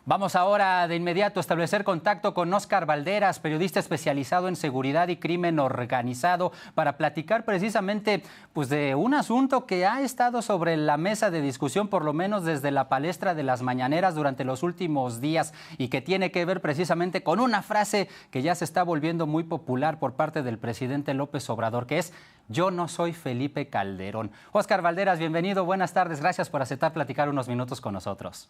Vamos ahora de inmediato a establecer contacto con Óscar Valderas, periodista especializado en seguridad y crimen organizado, para platicar precisamente pues, de un asunto que ha estado sobre la mesa de discusión, por lo menos desde la palestra de las mañaneras durante los últimos días, y que tiene que ver precisamente con una frase que ya se está volviendo muy popular por parte del presidente López Obrador, que es: yo no soy Felipe Calderón. Óscar Valderas, bienvenido, buenas tardes, gracias por aceptar platicar unos minutos con nosotros.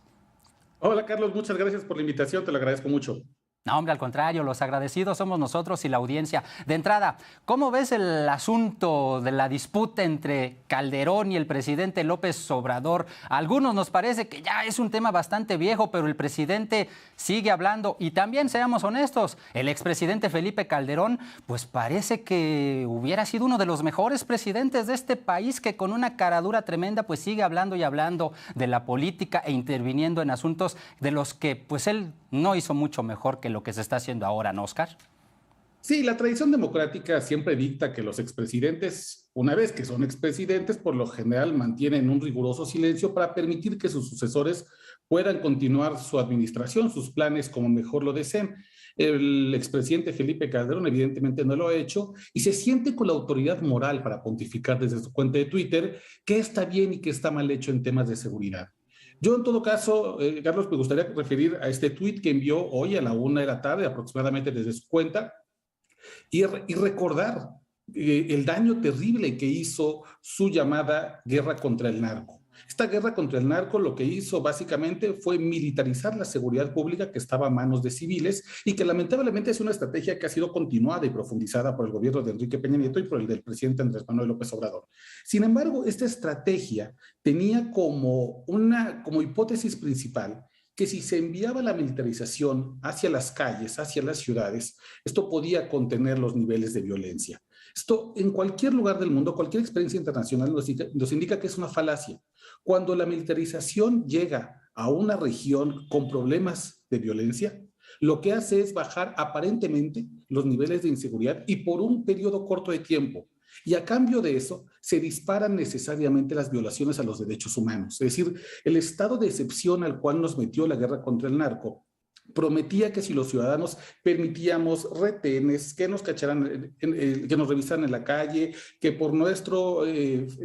Hola Carlos, muchas gracias por la invitación, te lo agradezco mucho. No, hombre, al contrario, los agradecidos somos nosotros y la audiencia. De entrada, ¿cómo ves el asunto de la disputa entre Calderón y el presidente López Obrador? A algunos nos parece que ya es un tema bastante viejo, pero el presidente sigue hablando. Y también, seamos honestos, el expresidente Felipe Calderón, pues parece que hubiera sido uno de los mejores presidentes de este país, que con una caradura tremenda, pues sigue hablando y hablando de la política e interviniendo en asuntos de los que, pues él no hizo mucho mejor que lo que se está haciendo ahora, ¿no, Óscar? Sí, la tradición democrática siempre dicta que los expresidentes, una vez que son expresidentes, por lo general mantienen un riguroso silencio para permitir que sus sucesores puedan continuar su administración, sus planes como mejor lo deseen. El expresidente Felipe Calderón evidentemente no lo ha hecho y se siente con la autoridad moral para pontificar desde su cuenta de Twitter qué está bien y qué está mal hecho en temas de seguridad. Yo, en todo caso, Carlos, me gustaría referir a este tuit que envió hoy a la 1 de la tarde, aproximadamente desde su cuenta, y recordar el daño terrible que hizo su llamada guerra contra el narco. Esta guerra contra el narco lo que hizo básicamente fue militarizar la seguridad pública que estaba a manos de civiles y que lamentablemente es una estrategia que ha sido continuada y profundizada por el gobierno de Enrique Peña Nieto y por el del presidente Andrés Manuel López Obrador. Sin embargo, esta estrategia tenía como hipótesis principal que si se enviaba la militarización hacia las calles, hacia las ciudades, esto podía contener los niveles de violencia. Esto en cualquier lugar del mundo, cualquier experiencia internacional nos indica que es una falacia. Cuando la militarización llega a una región con problemas de violencia, lo que hace es bajar aparentemente los niveles de inseguridad y por un periodo corto de tiempo. Y a cambio de eso, se disparan necesariamente las violaciones a los derechos humanos. Es decir, el estado de excepción al cual nos metió la guerra contra el narco prometía que si los ciudadanos permitíamos retenes, que nos cacharan, que nos revisaran en la calle, que por nuestro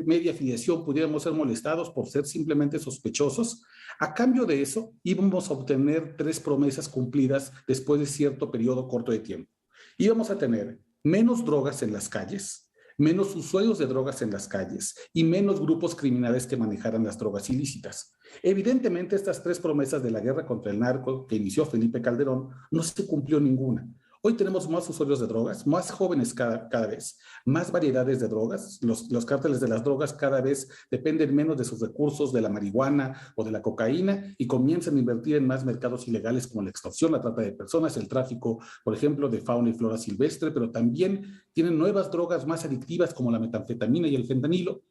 media afiliación pudiéramos ser molestados por ser simplemente sospechosos, a cambio de eso íbamos a obtener 3 promesas cumplidas después de cierto periodo corto de tiempo. Íbamos a tener menos drogas en las calles, menos usuarios de drogas en las calles y menos grupos criminales que manejaran las drogas ilícitas. Evidentemente, estas 3 promesas de la guerra contra el narco que inició Felipe Calderón no se cumplió ninguna. Hoy tenemos más usuarios de drogas, más jóvenes cada vez, más variedades de drogas. Los cárteles de las drogas cada vez dependen menos de sus recursos, de la marihuana o de la cocaína, y comienzan a invertir en más mercados ilegales como la extorsión, la trata de personas, el tráfico, por ejemplo, de fauna y flora silvestre, pero también tienen nuevas drogas más adictivas como la metanfetamina y el fentanilo.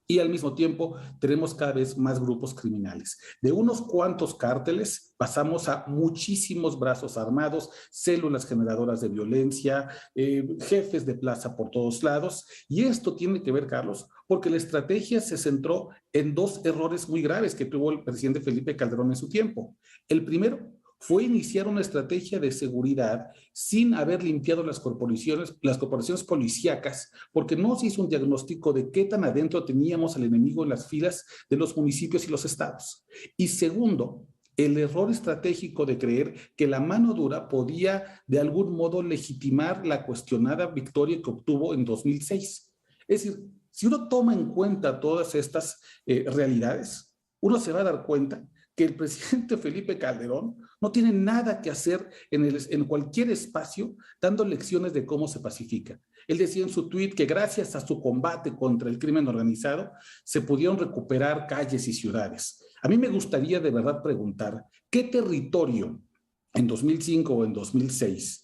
Y al mismo tiempo tenemos cada vez más grupos criminales. De unos cuantos cárteles pasamos a muchísimos brazos armados, células generadoras de violencia, jefes de plaza por todos lados. Y esto tiene que ver, Carlos, porque la estrategia se centró en 2 errores muy graves que tuvo el presidente Felipe Calderón en su tiempo. El primero fue iniciar una estrategia de seguridad sin haber limpiado las corporaciones policíacas, porque no se hizo un diagnóstico de qué tan adentro teníamos al enemigo en las filas de los municipios y los estados. Y segundo, el error estratégico de creer que la mano dura podía de algún modo legitimar la cuestionada victoria que obtuvo en 2006. Es decir, si uno toma en cuenta todas estas realidades, uno se va a dar cuenta que el presidente Felipe Calderón no tiene nada que hacer en cualquier espacio dando lecciones de cómo se pacifica. Él decía en su tuit que gracias a su combate contra el crimen organizado se pudieron recuperar calles y ciudades. A mí me gustaría de verdad preguntar, ¿qué territorio en 2005 o en 2006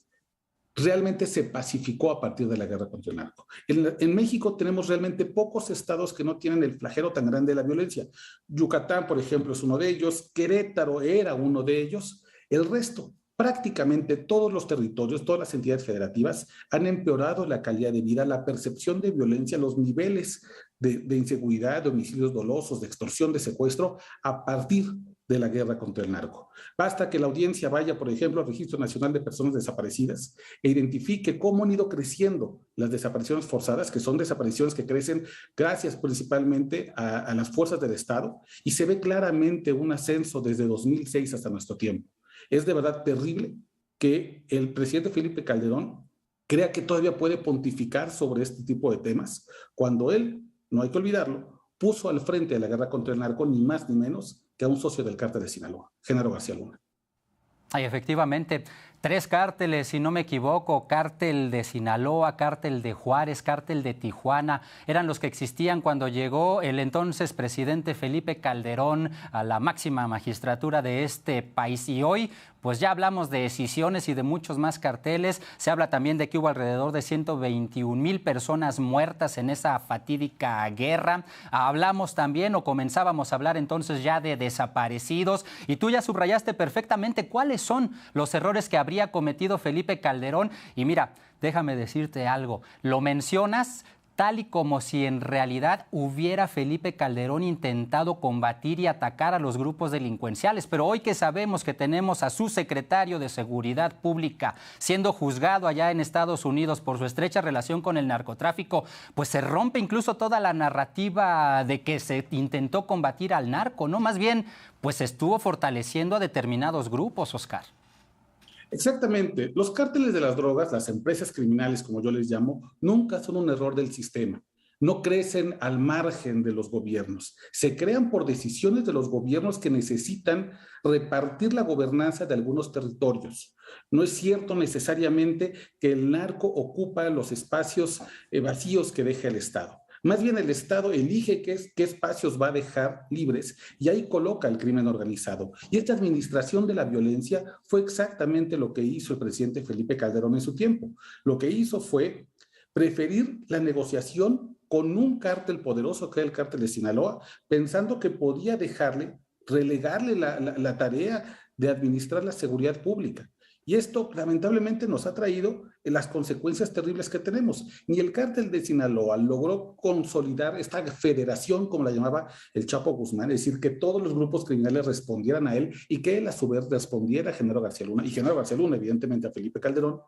realmente se pacificó a partir de la guerra contra el narco? En México tenemos realmente pocos estados que no tienen el flagelo tan grande de la violencia. Yucatán, por ejemplo, es uno de ellos. Querétaro era uno de ellos. El resto, prácticamente todos los territorios, todas las entidades federativas han empeorado la calidad de vida, la percepción de violencia, los niveles de inseguridad, de homicidios dolosos, de extorsión, de secuestro, a partir de la guerra contra el narco. Basta que la audiencia vaya, por ejemplo, al Registro Nacional de Personas Desaparecidas e identifique cómo han ido creciendo las desapariciones forzadas, que son desapariciones que crecen gracias principalmente a las fuerzas del Estado, y se ve claramente un ascenso desde 2006 hasta nuestro tiempo. Es de verdad terrible que el presidente Felipe Calderón crea que todavía puede pontificar sobre este tipo de temas, cuando él, no hay que olvidarlo, puso al frente de la guerra contra el narco ni más ni menos que a un socio del cártel de Sinaloa, Genaro García Luna. Ay, efectivamente, 3 cárteles, si no me equivoco, cártel de Sinaloa, cártel de Juárez, cártel de Tijuana, eran los que existían cuando llegó el entonces presidente Felipe Calderón a la máxima magistratura de este país. Y hoy, pues ya hablamos de escisiones y de muchos más carteles. Se habla también de que hubo alrededor de 121,000 personas muertas en esa fatídica guerra. Hablamos también, o comenzábamos a hablar entonces ya de desaparecidos. Y tú ya subrayaste perfectamente cuáles son los errores que habría cometido Felipe Calderón. Y mira, déjame decirte algo, lo mencionas tal y como si en realidad hubiera Felipe Calderón intentado combatir y atacar a los grupos delincuenciales. Pero hoy que sabemos que tenemos a su secretario de Seguridad Pública siendo juzgado allá en Estados Unidos por su estrecha relación con el narcotráfico, pues se rompe incluso toda la narrativa de que se intentó combatir al narco, ¿no? Más bien, pues se estuvo fortaleciendo a determinados grupos, Oscar. Exactamente. Los cárteles de las drogas, las empresas criminales, como yo les llamo, nunca son un error del sistema. No crecen al margen de los gobiernos. Se crean por decisiones de los gobiernos que necesitan repartir la gobernanza de algunos territorios. No es cierto necesariamente que el narco ocupa los espacios vacíos que deja el Estado. Más bien el Estado elige qué espacios va a dejar libres y ahí coloca el crimen organizado. Y esta administración de la violencia fue exactamente lo que hizo el presidente Felipe Calderón en su tiempo. Lo que hizo fue preferir la negociación con un cártel poderoso que era el cártel de Sinaloa, pensando que podía relegarle la tarea de administrar la seguridad pública. Y esto lamentablemente nos ha traído las consecuencias terribles que tenemos. Ni el cártel de Sinaloa logró consolidar esta federación, como la llamaba el Chapo Guzmán, es decir, que todos los grupos criminales respondieran a él y que él a su vez respondiera a Genaro García Luna, y Genaro García Luna evidentemente a Felipe Calderón,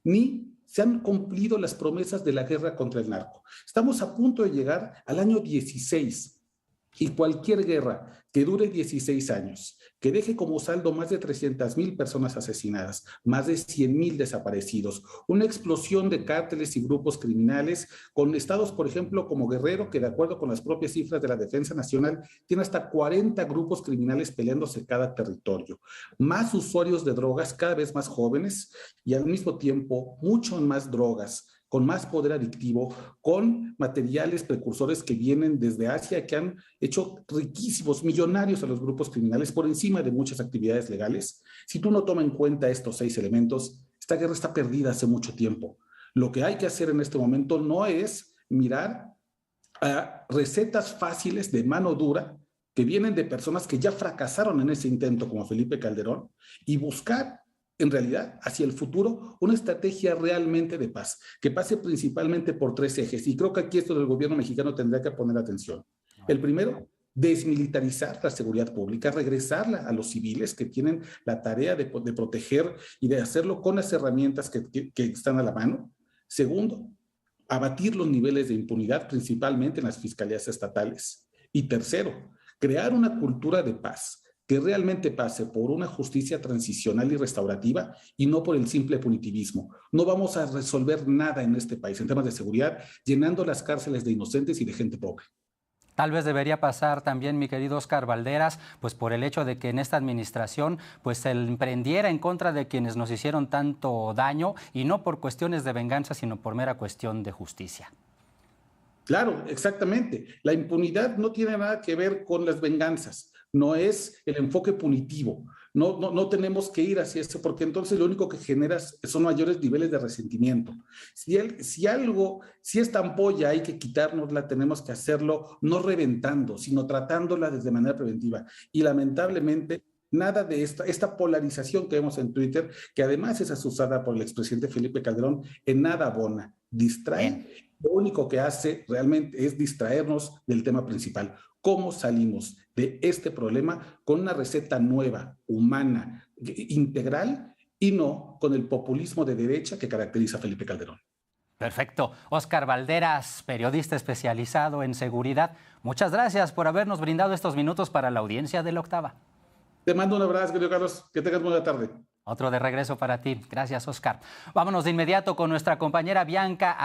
ni se han cumplido las promesas de la guerra contra el narco. Estamos a punto de llegar al año 16 y cualquier guerra que dure 16 años, que deje como saldo más de 300,000 personas asesinadas, más de 100,000 desaparecidos, una explosión de cárteles y grupos criminales con estados, por ejemplo, como Guerrero, que de acuerdo con las propias cifras de la Defensa Nacional, tiene hasta 40 grupos criminales peleándose cada territorio, más usuarios de drogas cada vez más jóvenes y al mismo tiempo mucho más drogas, con más poder adictivo, con materiales precursores que vienen desde Asia, que han hecho riquísimos, millonarios a los grupos criminales por encima de muchas actividades legales. Si tú no tomas en cuenta estos 6 elementos, esta guerra está perdida hace mucho tiempo. Lo que hay que hacer en este momento no es mirar a recetas fáciles de mano dura que vienen de personas que ya fracasaron en ese intento, como Felipe Calderón, y buscar en realidad, hacia el futuro, una estrategia realmente de paz, que pase principalmente por 3 ejes. Y creo que aquí esto del gobierno mexicano tendría que poner atención. El primero, desmilitarizar la seguridad pública, regresarla a los civiles que tienen la tarea de proteger y de hacerlo con las herramientas que están a la mano. Segundo, abatir los niveles de impunidad, principalmente en las fiscalías estatales. Y tercero, crear una cultura de paz que realmente pase por una justicia transicional y restaurativa y no por el simple punitivismo. No vamos a resolver nada en este país en temas de seguridad llenando las cárceles de inocentes y de gente pobre. Tal vez debería pasar también, mi querido Oscar Valderas, pues por el hecho de que en esta administración pues se emprendiera en contra de quienes nos hicieron tanto daño y no por cuestiones de venganza, sino por mera cuestión de justicia. Claro, exactamente. La impunidad no tiene nada que ver con las venganzas. No es el enfoque punitivo. No tenemos que ir hacia eso porque entonces lo único que genera son mayores niveles de resentimiento. Si esta ampolla hay que quitárnosla, tenemos que hacerlo no reventando, sino tratándola desde manera preventiva. Y lamentablemente, nada de esta polarización que vemos en Twitter, que además es asusada por el expresidente Felipe Calderón, en nada abona, distrae. Lo único que hace realmente es distraernos del tema principal. ¿Cómo salimos de este problema con una receta nueva, humana, integral y no con el populismo de derecha que caracteriza a Felipe Calderón. Perfecto. Óscar Valderas, periodista especializado en seguridad, muchas gracias por habernos brindado estos minutos para la audiencia de La Octava. Te mando un abrazo, querido Carlos. Que tengas buena tarde. Otro de regreso para ti. Gracias, Óscar. Vámonos de inmediato con nuestra compañera Bianca